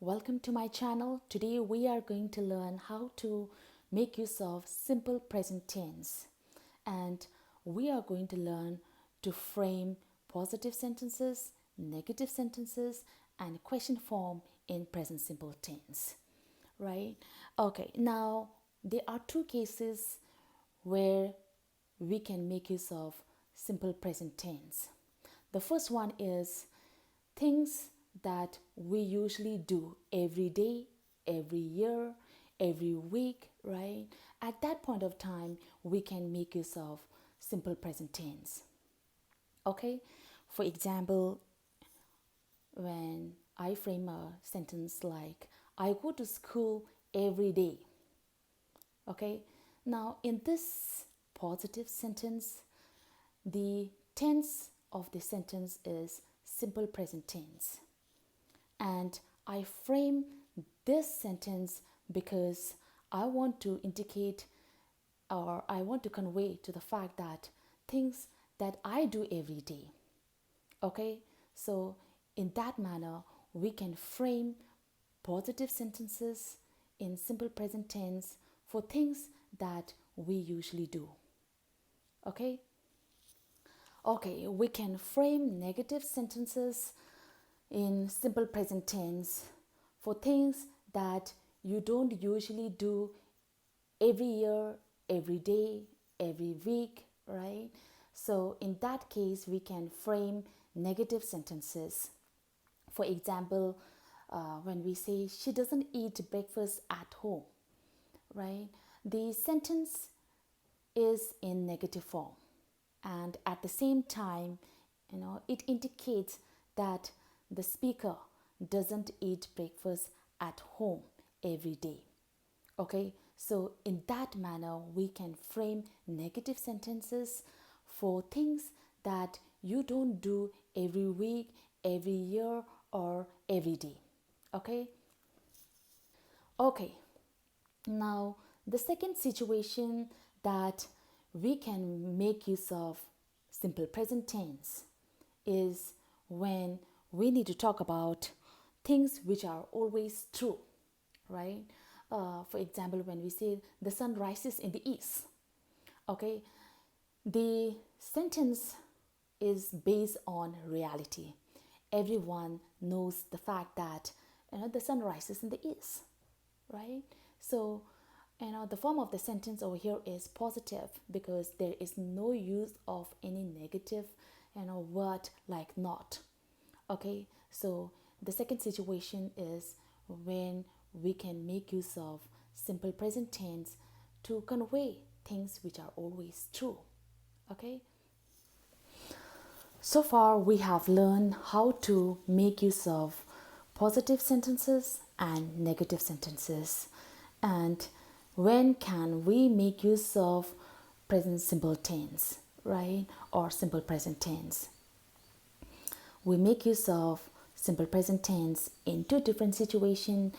Welcome to my channel. Today we are going to learn how to make use of simple present tense, and we are going to learn to frame positive sentences, negative sentences, and question form in present simple tense. Right? Okay, now there are two cases where we can make use of simple present tense. The first one is things that we usually do every day, every year, every week, right? At that point of time, we can make use of simple present tense. Okay? For example, when I frame a sentence like, I go to school every day. Okay? Now, in this positive sentence, the tense of the sentence is simple present tense. And I frame this sentence because I want to indicate or I want to convey to the fact that things that I do every day. Okay, so in that manner, we can frame positive sentences in simple present tense for things that we usually do. Okay, okay, we can frame negative sentences in simple present tense for things that you don't usually do every year, every day, every week, right? So, in that case, we can frame negative sentences. For example, when we say she doesn't eat breakfast at home, right? The sentence is in negative form, and at the same time, it indicates that the speaker doesn't eat breakfast at home every day. Okay, so in that manner, we can frame negative sentences for things that you don't do every week, every year, or every day. Okay, okay. Now, the second situation that we can make use of simple present tense is when we need to talk about things which are always true, right? For example, when we say the sun rises in the east, okay, the sentence is based on reality. Everyone knows the fact that the sun rises in the east, right? So, the form of the sentence over here is positive because there is no use of any negative, word like not. Okay, so the second situation is when we can make use of simple present tense to convey things which are always true. Okay, so far we have learned how to make use of positive sentences and negative sentences, and when can we make use of present simple tense, right, or simple present tense. We make use of simple present tense in two different situations,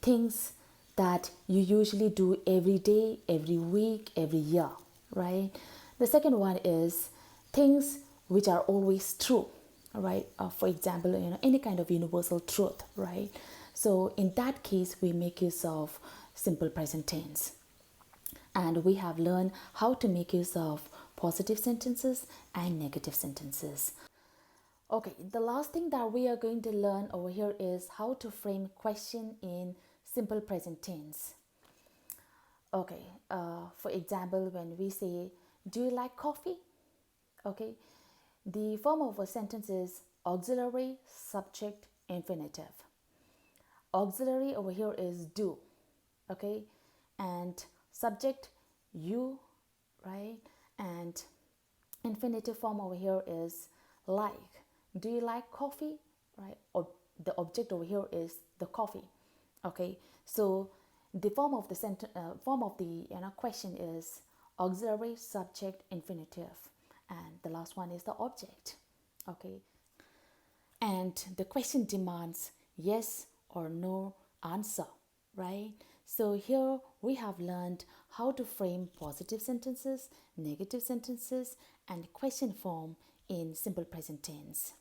things that you usually do every day, every week, every year, right? The second one is things which are always true, right? For example, any kind of universal truth, right? So in that case, we make use of simple present tense. And we have learned how to make use of positive sentences and negative sentences. Okay, the last thing that we are going to learn over here is how to frame question in simple present tense. Okay, for example, when we say, do you like coffee? Okay, the form of a sentence is auxiliary, subject, infinitive. Auxiliary over here is do, okay, and subject you, right, and infinitive form over here is like. Do you like coffee, right? Or the object over here is the coffee. Okay, so the form of the question is auxiliary, subject, infinitive, and the last one is the object. Okay, and the question demands yes or no answer, right? So here we have learned how to frame positive sentences, negative sentences, and question form in simple present tense.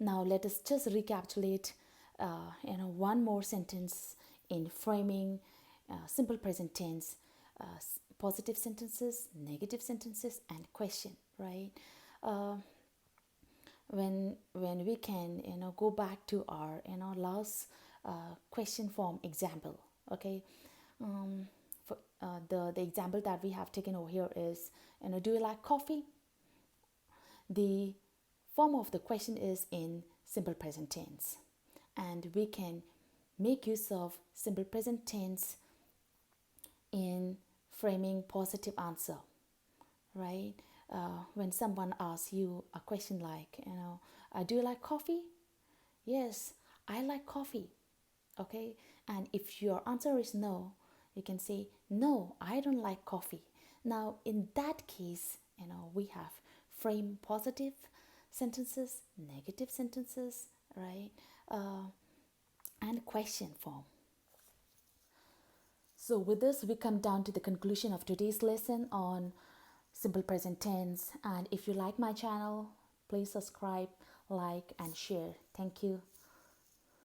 Now let us just recapitulate one more sentence in framing simple present tense, positive sentences, negative sentences, and question, right? Uh, when we can go back to our last question form example, okay. For, the example that we have taken over here is, do you like coffee? The form of the question is in simple present tense, and we can make use of simple present tense in framing positive answer, right? When someone asks you a question like, do you like coffee? Yes, I like coffee. Okay, and if your answer is no, you can say, no, I don't like coffee. Now, in that case, we have frame positive sentences, negative sentences, right? And question form. So, with this, we come down to the conclusion of today's lesson on simple present tense. And if you like my channel, please subscribe, like, and share. Thank you.